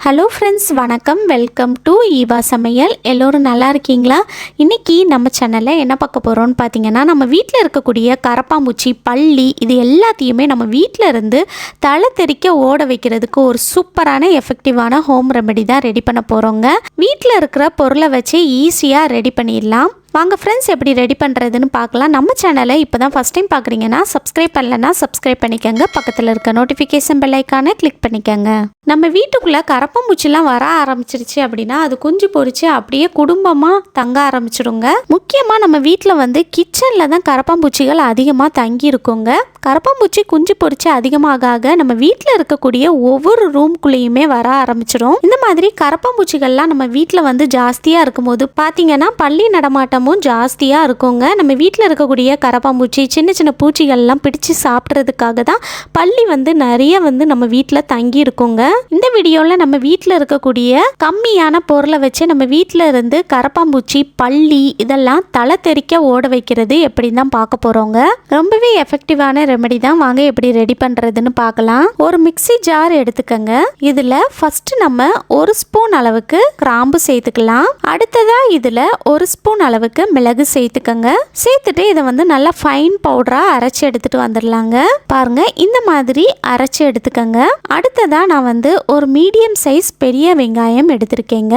Hello friends, வணக்கம். Welcome to Eva சமையல். எல்லோரும் நல்லா இருக்கீங்களா? இன்றைக்கி நம்ம சேனலில் என்ன பார்க்க போகிறோன்னு பார்த்தீங்கன்னா, நம்ம வீட்டில் இருக்கக்கூடிய கரப்பாம்பூச்சி, பல்லி இது எல்லாத்தையுமே நம்ம வீட்டில் இருந்து தலை தெறிக்க ஓட வைக்கிறதுக்கு ஒரு சூப்பரான எஃபெக்டிவான ஹோம் ரெமெடி தான் ரெடி பண்ண போகிறோங்க. வீட்டில் இருக்கிற பொருளை வச்சு ஈஸியாக ரெடி பண்ணிடலாம். வாங்க ஃப்ரெண்ட்ஸ், எப்படி ரெடி பண்ணுறதுன்னு பார்க்கலாம். நம்ம சேனலை இப்போ தான் ஃபஸ்ட் டைம் பார்க்குறீங்கன்னா சப்ஸ்கிரைப் பண்ணலன்னா சப்ஸ்கிரைப் பண்ணிக்கோங்க. பக்கத்தில் இருக்க நோட்டிஃபிகேஷன் பெல் ஐக்கானை கிளிக் பண்ணிக்கோங்க. நம்ம வீட்டுக்குள்ளே கரப்பாம்பூச்சிலாம் வர ஆரம்பிச்சிருச்சு அப்படின்னா அது குஞ்சு பொறிச்சு அப்படியே குடும்பமாக தங்க ஆரம்பிச்சிடுங்க. முக்கியமாக நம்ம வீட்டில் கிச்சனில் தான் கரப்பாம்பூச்சிகள் அதிகமாக தங்கி இருக்குங்க. கரப்பாம்பூச்சி குஞ்சு பொறிச்சு அதிகமாக நம்ம வீட்டில் இருக்கக்கூடிய ஒவ்வொரு ரூம்குள்ளேயுமே வர ஆரம்பிச்சிடும். இந்த மாதிரி கரப்பாம்பூச்சிகள்லாம் நம்ம வீட்டில் ஜாஸ்தியாக இருக்கும்போது பார்த்தீங்கன்னா பல்லி நடமாட்டம் ஜாஸ்தியாக இருக்குங்க. நம்ம வீட்டில் இருக்கக்கூடிய கரப்பாம்பூச்சி சின்ன சின்ன பூச்சிகள்லாம் பிடிச்சு சாப்பிட்றதுக்காக தான் பல்லி நிறைய நம்ம வீட்டில் தங்கி இருக்குங்க. இந்த வீடியோவில் நம்ம வீட்டில் இருக்கக்கூடிய கம்மியான பொருளை வச்சு நம்ம வீட்டில் இருந்து கரப்பாம்பூச்சி, பல்லி இதெல்லாம் தலை தெறிக்க ஓட வைக்கிறது எப்படின்னு தான் பார்க்க போகிறோங்க. ரொம்பவே எஃபெக்டிவான ரெமெடி தான். வாங்க எப்படி ரெடி பண்ணுறதுன்னு பார்க்கலாம். ஒரு மிக்ஸி ஜார் எடுத்துக்கங்க. இதில் ஃபர்ஸ்ட் நம்ம 1 ஸ்பூன் அளவுக்கு கிராம்பு சேர்த்துக்கலாம். அடுத்ததா இதில் 1 ஸ்பூன் அளவுக்கு மிளகு சேர்த்துக்கங்க. சேர்த்துட்டு இதை நல்லா ஃபைன் பவுடரா அரைச்சி எடுத்துட்டு வந்துடலாங்க. பாருங்க, இந்த மாதிரி அரைச்சி எடுத்துக்கங்க. அடுத்ததா நான் ஒரு மீடியம் சைஸ் பெரிய வெங்காயம் எடுத்திருக்கேங்க.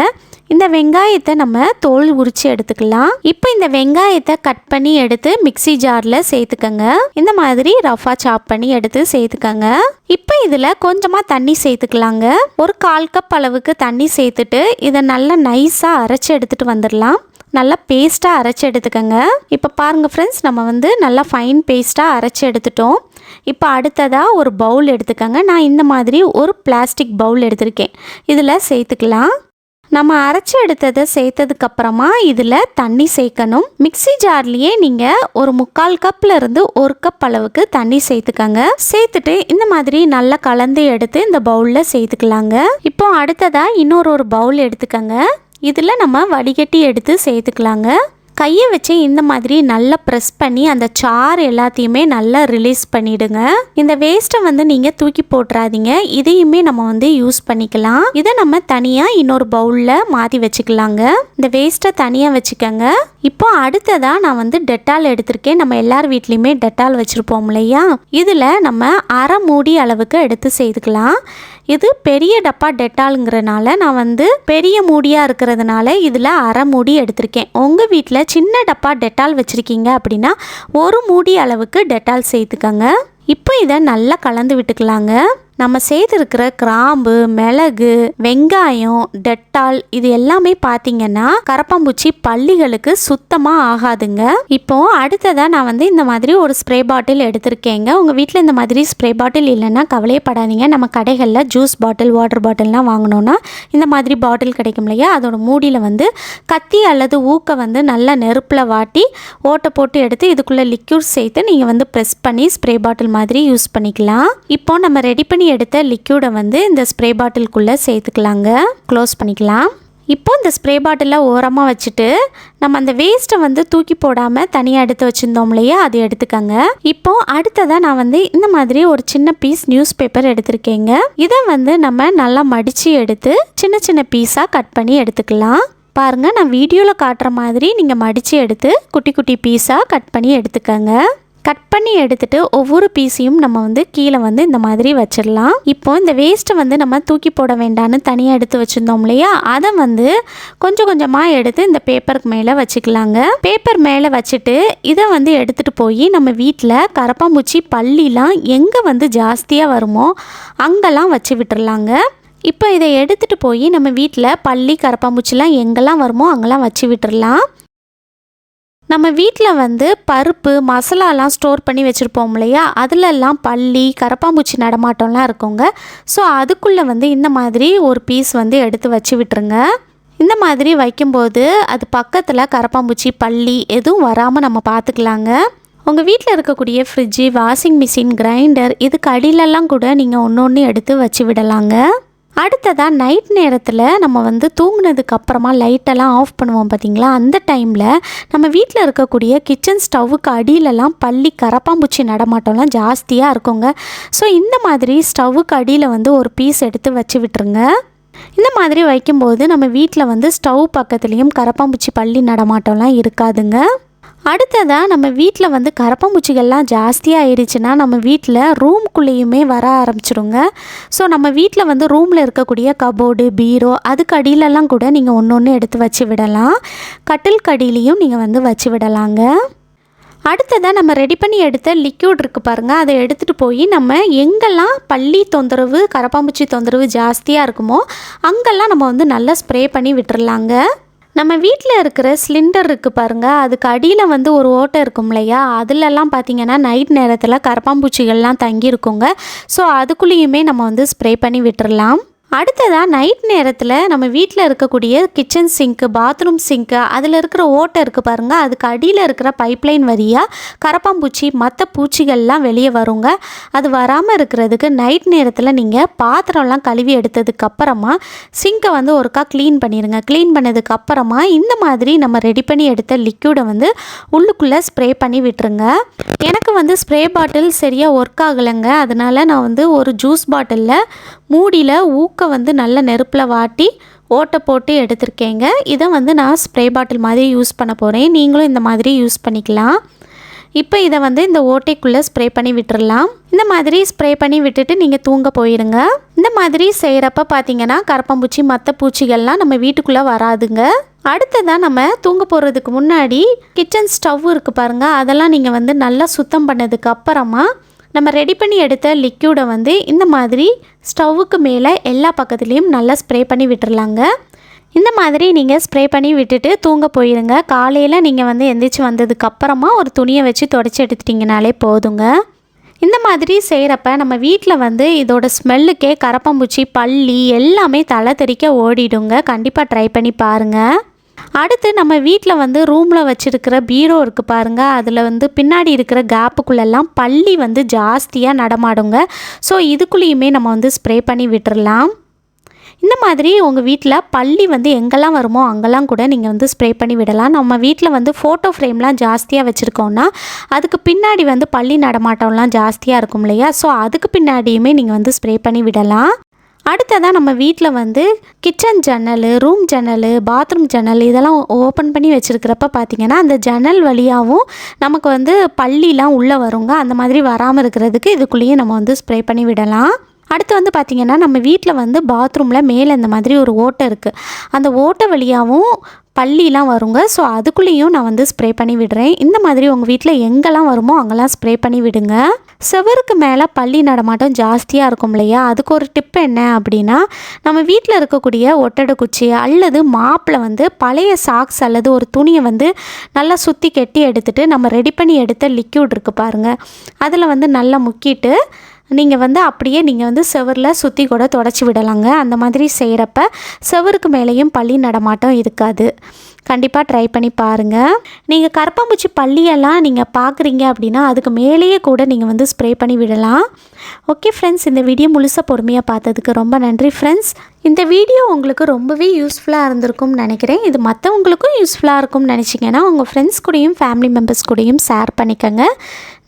இந்த வெங்காயத்தை நம்ம தோல் உரிச்சு எடுத்துக்கலாம். இப்போ இந்த வெங்காயத்தை கட் பண்ணி எடுத்து மிக்ஸி ஜார்ல சேர்த்துக்கங்க. இந்த மாதிரி ரஃபா சாப் பண்ணி எடுத்து சேர்த்துக்கங்க. இப்போ இதில் கொஞ்சமாக தண்ணி சேர்த்துக்கலாங்க. ஒரு 1/4 கப் அளவுக்கு தண்ணி சேர்த்துட்டு இதை நல்லா நைஸாக அரைச்சி எடுத்துட்டு வந்துடலாம். நல்லா பேஸ்ட்டாக அரைச்சி எடுத்துக்கங்க. இப்போ பாருங்கள் ஃப்ரெண்ட்ஸ், நம்ம நல்லா ஃபைன் பேஸ்ட்டாக அரைச்சி எடுத்துட்டோம். இப்போ அடுத்ததாக ஒரு பவுல் எடுத்துக்கங்க. நான் இந்த மாதிரி ஒரு பிளாஸ்டிக் பவுல் எடுத்திருக்கேன். இதில் சேர்த்துக்கலாம். நம்ம அரைச்சி எடுத்ததை சேர்த்ததுக்கப்புறமா இதில் தண்ணி சேர்க்கணும். மிக்ஸி ஜார்லேயே நீங்கள் ஒரு 3/4 கப்பில் இருந்து 1 கப் அளவுக்கு தண்ணி சேர்த்துக்கங்க. சேர்த்துட்டு இந்த மாதிரி நல்லா கலந்து எடுத்து இந்த பவுலில் சேர்த்துக்கலாங்க. இப்போ அடுத்ததாக இன்னொரு பவுல் எடுத்துக்கங்க. இதில் நம்ம வடிகட்டி எடுத்து சேர்த்துக்கலாங்க. கையை வச்சு இந்த மாதிரி நல்லா ப்ரெஸ் பண்ணி அந்த சாறு எல்லாத்தையுமே நல்லா ரிலீஸ் பண்ணிவிடுங்க. இந்த வேஸ்ட்டை நீங்கள் தூக்கி போட்டுறாதீங்க. இதையுமே நம்ம யூஸ் பண்ணிக்கலாம். இதை நம்ம தனியாக இன்னொரு பவுலில் மாற்றி வச்சுக்கலாங்க. இந்த வேஸ்ட்டை தனியாக வச்சுக்கோங்க. இப்போ அடுத்ததாக நான் டெட்டால் எடுத்திருக்கேன். நம்ம எல்லார் வீட்லேயுமே டெட்டால் வச்சுருப்போம் இல்லையா? இதில் நம்ம 1/2 மூடி அளவுக்கு எடுத்து சேர்த்துக்கலாம். இது பெரிய டப்பா டெட்டாலுங்கிறனால நான் பெரிய மூடியாக இருக்கிறதுனால இதில் 1/2 மூடி எடுத்திருக்கேன். உங்கள் வீட்டில் சின்ன டப்பா டெட்டால் வச்சுருக்கீங்க அப்படின்னா 1 மூடி அளவுக்கு டெட்டால் சேர்த்துக்கங்க. இப்போ இதை நல்லா கலந்து விட்டுக்கலாங்க. நம்ம சேர்த்துருக்கிற கிராம்பு, மிளகு, வெங்காயம், டெட்டால் இது எல்லாமே பார்த்தீங்கன்னா கரப்பாம்பூச்சி, பல்லிகளுக்கு சுத்தமாக ஆகாதுங்க. இப்போ அடுத்ததாக நான் இந்த மாதிரி ஒரு ஸ்ப்ரே பாட்டில் எடுத்திருக்கேங்க. உங்கள் வீட்டில் இந்த மாதிரி ஸ்ப்ரே பாட்டில் இல்லைன்னா கவலையப்படாதீங்க. நம்ம கடைகளில் ஜூஸ் பாட்டில், வாட்டர் பாட்டில்லாம் வாங்கினோன்னா இந்த மாதிரி பாட்டில் கிடைக்கும் இல்லையா? அதோட மூடியில் கத்தி அல்லது ஊக்க நல்லா நெருப்பில் வாட்டி ஓட்டை போட்டு எடுத்து இதுக்குள்ளே லிக்யூட் சேர்த்து நீங்கள் ப்ரெஸ் பண்ணி ஸ்ப்ரே பாட்டில் மாதிரி யூஸ் பண்ணிக்கலாம். இப்போ நம்ம ரெடி பண்ணி எடுத்த லிக்யூடை இந்த ஸ்ப்ரே பாட்டிலுக்குள்ளே சேர்த்துக்கலாங்க. க்ளோஸ் பண்ணிக்கலாம். இப்போ இந்த ஸ்ப்ரே பாட்டிலில் ஓரமாக வச்சுட்டு நம்ம அந்த வேஸ்ட்டை தூக்கி போடாமல் தனியாக எடுத்து வச்சுருந்தோம் இல்லையா? அது எடுத்துக்கங்க. இப்போ அடுத்ததாக நான் இந்த மாதிரி ஒரு சின்ன பீஸ் நியூஸ் பேப்பர் எடுத்திருக்கேங்க. இதை நம்ம நல்லா மடித்து எடுத்து சின்ன சின்ன பீஸாக கட் பண்ணி எடுத்துக்கலாம். பாருங்கள், நான் வீடியோவில் காட்டுற மாதிரி நீங்கள் மடித்து எடுத்து குட்டி குட்டி பீஸாக கட் பண்ணி எடுத்துக்கங்க. கட் பண்ணி எடுத்துட்டு ஒவ்வொரு பீஸையும் நம்ம கீழே இந்த மாதிரி வச்சிடலாம். இப்போ இந்த வேஸ்ட்டை நம்ம தூக்கி போட வேண்டான்னு தனியாக எடுத்து வச்சுருந்தோம் இல்லையா? அதை கொஞ்சம் கொஞ்சமாக எடுத்து இந்த பேப்பருக்கு மேலே வச்சுக்கலாங்க. பேப்பர் மேலே வச்சுட்டு இதை எடுத்துகிட்டு போய் நம்ம வீட்டில் கரப்பாம்பூச்சி, பல்லிலாம் எங்கே ஜாஸ்தியாக வருமோ அங்கெல்லாம் வச்சு விட்டுறலாங்க. இப்போ இதை எடுத்துகிட்டு போய் நம்ம வீட்டில் பல்லி, கரப்பாம்பூச்சிலாம் எங்கெல்லாம் வருமோ அங்கெல்லாம் வச்சு விட்டுறலாம். நம்ம வீட்டில் பருப்பு, மசாலாலாம் ஸ்டோர் பண்ணி வச்சுருப்போம் இல்லையா? அதிலெல்லாம் பல்லி, கரப்பாம்பூச்சி நடமாட்டம்லாம் இருக்குங்க. ஸோ அதுக்குள்ளே இந்த மாதிரி ஒரு பீஸ் எடுத்து வச்சு விட்டுருங்க. இந்த மாதிரி வைக்கும்போது அது பக்கத்தில் கரப்பாம்பூச்சி, பல்லி எதுவும் வராமல் நம்ம பார்த்துக்கலாங்க. உங்கள் வீட்டில் இருக்கக்கூடிய ஃப்ரிட்ஜு, வாஷிங் மிஷின், கிரைண்டர் இதுக்கு அடியிலெல்லாம் கூட நீங்கள் ஒன்று எடுத்து வச்சு விடலாங்க. அடுத்ததாக நைட் நேரத்தில் நம்ம தூங்கினதுக்கு அப்புறமா லைட்டெல்லாம் ஆஃப் பண்ணுவோம் பார்த்தீங்களா? அந்த டைமில் நம்ம வீட்டில் இருக்கக்கூடிய கிச்சன் ஸ்டவ்வுக்கு அடியிலலாம் பல்லி, கரப்பாம்பூச்சி நடமாட்டம்லாம் ஜாஸ்தியாக இருக்குங்க. ஸோ இந்த மாதிரி ஸ்டவ்வுக்கு அடியில் ஒரு பீஸ் எடுத்து வச்சு விட்டுருங்க. இந்த மாதிரி வைக்கும்போது நம்ம வீட்டில் வந்து ஸ்டவ் பக்கத்துலேயும் கரப்பாம்பூச்சி பல்லி நடமாட்டம்லாம் இருக்காதுங்க. அடுத்ததாக நம்ம வீட்டில் வந்து கரப்பாம்பூச்சிகள்லாம் ஜாஸ்தியாக ஆயிடுச்சுன்னா நம்ம வீட்டில் ரூம்குள்ளேயுமே வர ஆரம்பிச்சிடுங்க. ஸோ நம்ம வீட்டில் வந்து ரூமில் இருக்கக்கூடிய கபோர்டு, பீரோ அதுக்கு அடியிலலாம் கூட நீங்கள் ஒன்று ஒன்று எடுத்து வச்சு விடலாம். கட்டில் கடியிலையும் நீங்கள் வந்து வச்சு விடலாங்க. அடுத்ததாக நம்ம ரெடி பண்ணி எடுத்த லிக்யூட் இருக்குது பாருங்கள், அதை எடுத்துகிட்டு போய் நம்ம எங்கெல்லாம் பல்லி தொந்தரவு, கரப்பாம்பூச்சி தொந்தரவு ஜாஸ்தியாக இருக்குமோ அங்கெல்லாம் நம்ம வந்து நல்லா ஸ்ப்ரே பண்ணி விட்டுறலாங்க. நம்ம வீட்டில் இருக்கிற சிலிண்டர் இருக்குது பாருங்கள், அதுக்கு அடியில் வந்து ஒரு ஓட்டை இருக்கும் இல்லையா, அதிலெல்லாம் பார்த்திங்கன்னா நைட் நேரத்தில் கரப்பாம்பூச்சிகள்லாம் தங்கியிருக்குங்க. ஸோ அதுக்குள்ளேயுமே நம்ம வந்து ஸ்ப்ரே பண்ணி விட்டுறலாம். அடுத்ததாக நைட் நேரத்தில் நம்ம வீட்டில் இருக்கக்கூடிய கிச்சன் சிங்க்கு, பாத்ரூம் சிங்க்கு அதில் இருக்கிற ஓட்டை இருக்குது பாருங்கள், அதுக்கு அடியில் இருக்கிற பைப்லைன் வழியாக கரப்பாம்பூச்சி மற்ற பூச்சிகள்லாம் வெளியே வருங்க. அது வராமல் இருக்கிறதுக்கு நைட் நேரத்தில் நீங்கள் பாத்திரம்லாம் கழுவி எடுத்ததுக்கப்புறமா சிங்கை வந்து ஒருக்கா க்ளீன் பண்ணிடுங்க. க்ளீன் பண்ணதுக்கப்புறமா இந்த மாதிரி நம்ம ரெடி பண்ணி எடுத்த லிக்யூடை வந்து உள்ளுக்குள்ளே ஸ்ப்ரே பண்ணி விட்டுருங்க. எனக்கு வந்து ஸ்ப்ரே பாட்டில் சரியாக ஒர்க் ஆகலைங்க, அதனால் நான் வந்து ஒரு ஜூஸ் பாட்டிலில் மூடியில் ஊக்க வந்து நல்ல நெருப்பில் வாட்டி ஓட்டை போட்டு எடுத்திருக்கேங்க. இதை வந்து நான் ஸ்ப்ரே பாட்டில் மாதிரி யூஸ் பண்ண போகிறேன். நீங்களும் இந்த மாதிரி யூஸ் பண்ணிக்கலாம். இப்போ இதை வந்து இந்த ஓட்டைக்குள்ளே ஸ்ப்ரே பண்ணி விட்டுறலாம். இந்த மாதிரி ஸ்ப்ரே பண்ணி விட்டுட்டு நீங்கள் தூங்க போயிடுங்க. இந்த மாதிரி செய்கிறப்ப பார்த்தீங்கன்னா கரப்பாம்பூச்சி மற்ற பூச்சிகள்லாம் நம்ம வீட்டுக்குள்ளே வராதுங்க. அடுத்ததான் நம்ம தூங்க போகிறதுக்கு முன்னாடி கிச்சன் ஸ்டவ் இருக்குது பாருங்கள், அதெல்லாம் நீங்கள் வந்து நல்லா சுத்தம் பண்ணதுக்கு அப்புறமா நம்ம ரெடி பண்ணி எடுத்த லிக்யூடை வந்து இந்த மாதிரி ஸ்டவ்வுக்கு மேலே எல்லா பக்கத்துலேயும் நல்லா ஸ்ப்ரே பண்ணி விட்டுறலாங்க. இந்த மாதிரி நீங்கள் ஸ்ப்ரே பண்ணி விட்டுட்டு தூங்க போயிடுங்க. காலையில் நீங்கள் வந்து எந்திரிச்சு வந்ததுக்கப்புறமா ஒரு துணியை வச்சு தொடச்சி எடுத்துட்டிங்கனாலே போதுங்க. இந்த மாதிரி செய்கிறப்ப நம்ம வீட்டில் வந்து இதோட ஸ்மெல்லுக்கே கரப்பாம்பூச்சி, பல்லி எல்லாமே தலை தெறிக்க ஓடிடுங்க. கண்டிப்பாக ட்ரை பண்ணி பாருங்கள். அடுத்து நம்ம வீட்டில் வந்து ரூமில் வச்சுருக்கிற பீரோ இருக்குது பாருங்கள், அதில் வந்து பின்னாடி இருக்கிற கேப்புக்குள்ளெல்லாம் பல்லி வந்து ஜாஸ்தியாக நடமாடுங்க. ஸோ இதுக்குள்ளேயுமே நம்ம வந்து ஸ்ப்ரே பண்ணி விட்டுறலாம். இந்த மாதிரி உங்கள் வீட்டில் பல்லி வந்து எங்கெல்லாம் வருமோ அங்கெல்லாம் கூட நீங்கள் வந்து ஸ்ப்ரே பண்ணி விடலாம். நம்ம வீட்டில் வந்து ஃபோட்டோ ஃப்ரேம்லாம் ஜாஸ்தியாக வச்சுருக்கோன்னா அதுக்கு பின்னாடி வந்து பல்லி நடமாட்டம்லாம் ஜாஸ்தியாக இருக்கும் இல்லையா, ஸோ அதுக்கு பின்னாடியுமே நீங்கள் வந்து ஸ்ப்ரே பண்ணி விடலாம். அடுத்ததாக நம்ம வீட்டில் வந்து கிச்சன் ஜன்னல், ரூம் ஜன்னல், பாத்ரூம் ஜன்னல் இதெல்லாம் ஓப்பன் பண்ணி வச்சுருக்கிறப்ப பார்த்திங்கன்னா அந்த ஜன்னல் வழியாகவும் நமக்கு வந்து பல்லிலாம் உள்ளே வருங்க. அந்த மாதிரி வராமல் இருக்கிறதுக்கு இதுக்குள்ளேயே நம்ம வந்து ஸ்ப்ரே பண்ணி விடலாம். அடுத்து வந்து பார்த்திங்கன்னா நம்ம வீட்டில் வந்து பாத்ரூமில் மேலே இந்த மாதிரி ஒரு ஓட்டை இருக்குது, அந்த ஓட்டை வழியாகவும் பல்லிலாம் வருங்க. ஸோ அதுக்குள்ளேயும் நான் வந்து ஸ்ப்ரே பண்ணி விடுறேன். இந்த மாதிரி உங்கள் வீட்டில் எங்கெல்லாம் வருமோ அங்கெல்லாம் ஸ்ப்ரே பண்ணி விடுங்க. செவருக்கு மேலே பல்லி நடமாட்டம் ஜாஸ்தியாக இருக்கும் இல்லையா, அதுக்கு ஒரு டிப் என்ன அப்படின்னா, நம்ம வீட்டில் இருக்கக்கூடிய ஒட்டடை குச்சி அல்லது மாப்பில் வந்து பழைய சாக்ஸ் அல்லது ஒரு துணியை வந்து நல்லா சுற்றி கெட்டி எடுத்துகிட்டு நம்ம ரெடி பண்ணி எடுத்த லிக்யூட் இருக்குது பாருங்கள், அதில் வந்து நல்லா முக்கிட்டு நீங்கள் வந்து அப்படியே நீங்கள் வந்து செவரில் சுற்றி கூட தொடச்சி விடலாங்க. அந்த மாதிரி செய்கிறப்ப செவருக்கு மேலேயும் பல்லி நடமாட்டம் இருக்காது. கண்டிப்பாக ட்ரை பண்ணி பாருங்கள். நீங்கள் கரப்பாம்பூச்சி பல்லியெல்லாம் நீங்கள் பார்க்குறீங்க அப்படின்னா அதுக்கு மேலேயே கூட நீங்கள் வந்து ஸ்ப்ரே பண்ணி விடலாம். ஓகே ஃப்ரெண்ட்ஸ், இந்த வீடியோ முழுசாக பொறுமையாக பார்த்ததுக்கு ரொம்ப நன்றி ஃப்ரெண்ட்ஸ். இந்த வீடியோ உங்களுக்கு ரொம்பவே யூஸ்ஃபுல்லாக இருந்திருக்கும்னு நினைக்கிறேன். இது மற்றவங்களுக்கும் யூஸ்ஃபுல்லாக இருக்கும்னு நினச்சிங்கன்னா உங்கள் ஃப்ரெண்ட்ஸ் கூடயும் ஃபேமிலி மெம்பர்ஸ் கூடயும் ஷேர் பண்ணிக்கோங்க.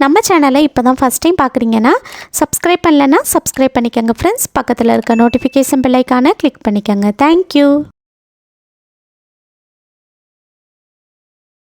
நம்ம சேனலை இப்போ தான் ஃபஸ்ட் டைம் பார்க்குறீங்கன்னா சப்ஸ்கிரைப் பண்ணலைன்னா சப்ஸ்கிரைப் பண்ணிக்கோங்க ஃப்ரெண்ட்ஸ். பக்கத்தில் இருக்க நோட்டிஃபிகேஷன் பெல் ஐகானை கிளிக் பண்ணிக்கோங்க. தேங்க்யூ.